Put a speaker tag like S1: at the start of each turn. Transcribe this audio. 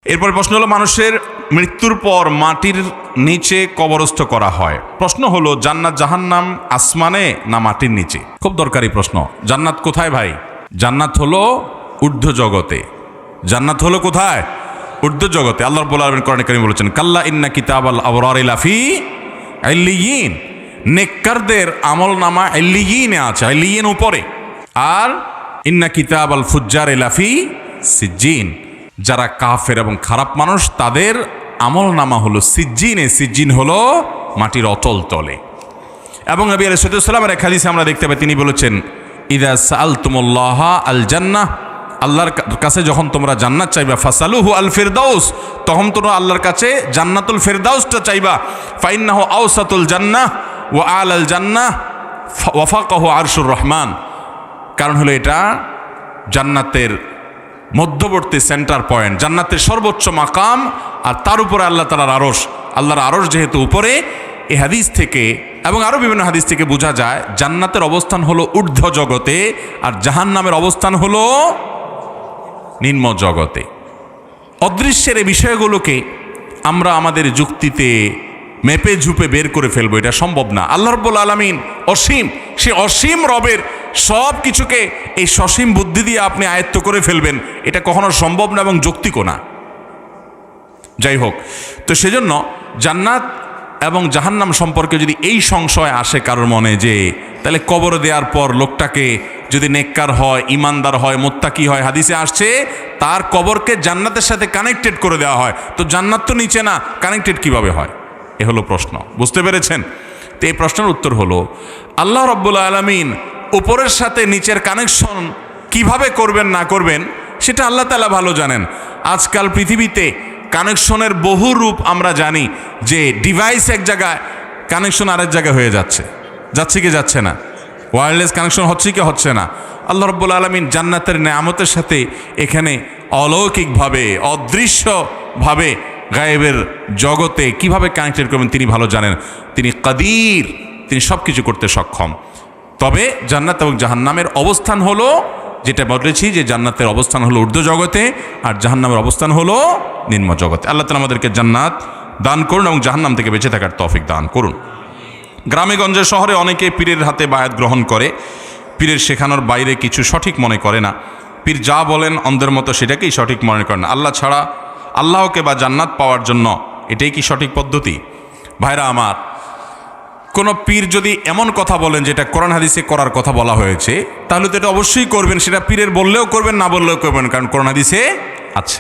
S1: এরপর প্রশ্ন হলো, মানুষের মৃত্যুর পর মাটির নিচে কবরস্থ করা হয়। প্রশ্ন হলো, জান্নাত জাহান্নাম আসমানে না মাটির নিচে? খুব দরকারি প্রশ্ন। জান্নাত কোথায় ভাই? জান্নাত হলো ঊর্ধ্ব জগতে। জান্নাত হলো কোথায়? ঊর্ধ্ব জগতে। আল্লাহ রাব্বুল আলামিন কোরআনে কারীমে বলেছেন, কাল্লা ইন্না কিতাবাল আবরারি লাফি ইল্লিয়িন। নেককারদের আমলনামা ইল্লিয়িনে আছে, ইল্লিয়িন উপরে। আর ইন্না কিতাবাল ফুজ্জারি লাফি সিজ্জিন। যারা কাফের এবং খারাপ মানুষ তাদের আমলনামা হলো সিজ্জিনে। সিজ্জিন হলো মাটির অতল তলে। এবং নবী আলাইহিস সালামের এক হাদিসে আমরা দেখতে পাই, তিনি বলেছেন, ইযা সাআলতুমুল্লাহ আল জান্নাহ, আল্লাহর কাছে যখন তোমরা জান্নাত চাইবা, ফাসালুহু আল ফিরদাউস, তখন তোমরা আল্লাহর কাছে জান্নাতুল ফিরদাউসটা চাইবা। ফাইন্নাহু আওসাতুল জান্নাহ ওয়া আলাল জান্নাহ ওয়া ফাকাহু আরশুর রহমান। কারণ হলো এটা জান্নাতের মধ্যবর্তী সেন্টার পয়েন্ট, জান্নাতের সর্বোচ্চ মাকাম, আর তার উপরে আল্লাহ তাআলার আরশ। আল্লাহর আরশ যেহেতু উপরে, এই হাদিস থেকে এবং আরও বিভিন্ন হাদিস থেকে বোঝা যায় জান্নাতের অবস্থান হলো ঊর্ধ্ব জগতে, আর জাহান্নামের অবস্থান হলো নিম্ন জগতে। অদৃশ্যের এই বিষয়গুলোকে আমরা আমাদের যুক্তিতে মেপে ঝুপে বের করে ফেলবো, এটা সম্ভব না। আল্লাহ রাব্বুল আলামিন অসীম, সে অসীম রবের সব কিছুকে এই সসীম বুদ্ধি দিয়ে আপনি আয়ত্ত করে ফেলবেন, এটা কখনো সম্ভব না এবং যৌক্তিকও না। যাই হোক, তো সেজন্য জান্নাত এবং জাহান্নাম সম্পর্কে যদি এই সংশয় আসে কারোর মনে, যে তাহলে কবর দেওয়ার পর লোকটাকে যদি নেককার হয়, ইমানদার হয়, মুত্তাকি হয়, হাদিসে আসছে তার কবরকে জান্নাতের সাথে কানেক্টেড করে দেওয়া হয়, তো জান্নাত তো নিচে না, কানেক্টেড কিভাবে হয়? এ হলো প্রশ্ন। বুঝতে পেরেছেন? তো এই প্রশ্নের উত্তর হলো, আল্লাহ রাব্বুল আলামিন উপরের সাথে নিচের কানেকশন কিভাবে করবেন না করবেন সেটা আল্লাহ তাআলা ভালো জানেন। আজকাল পৃথিবীতে কানেকশনের বহু রূপ আমরা জানি, যে ডিভাইস এক জায়গায়, কানেকশন আরেক জায়গায় হয়ে যাচ্ছে। যাচ্ছে কি যাচ্ছে না? ওয়্যারলেস কানেকশন হচ্ছে কি হচ্ছে না? আল্লাহ রাব্বুল আলামিন জান্নাতের নেয়ামতের সাথে এখানে অলৌকিকভাবে, অদৃশ্যভাবে গায়েবের জগতে কিভাবে কানেক্টেড করবেন তিনি ভালো জানেন। তিনি কাদির, তিনি সব কিছু করতে সক্ষম। তবে জান্নাত এবং জাহান্নামের অবস্থান হলো, যেটা বলেছি যে জান্নাতের অবস্থান হলো ঊর্ধ্ব জগতে, আর জাহান্নামের অবস্থান হলো নিম্ন জগতে। আল্লাহ তাআলা আমাদেরকে জান্নাত দান করুন এবং জাহান্নাম থেকে বেঁচে থাকার তৌফিক দান করুন। গ্রামে গঞ্জে শহরে অনেকে পীরের হাতে বায়াত গ্রহণ করে, পীরের শেখানোর বাইরে কিছু সঠিক মনে করে না। পীর যা বলেন অন্ধের মতো সেটাকেই সঠিক মনে করেন। আল্লাহ ছাড়া, আল্লাহকে বা জান্নাত পাওয়ার জন্য এটাই কি সঠিক পদ্ধতি? ভাইরা আমার, কোনো পীর যদি এমন কথা বলেন যেটা কোরআন হাদিসে করার কথা বলা হয়েছে, তাহলে তো এটা অবশ্যই করবেন। সেটা পীরের বললেও করবেন, না বললেও করবেন, কারণ কোরআন হাদিসে আছে।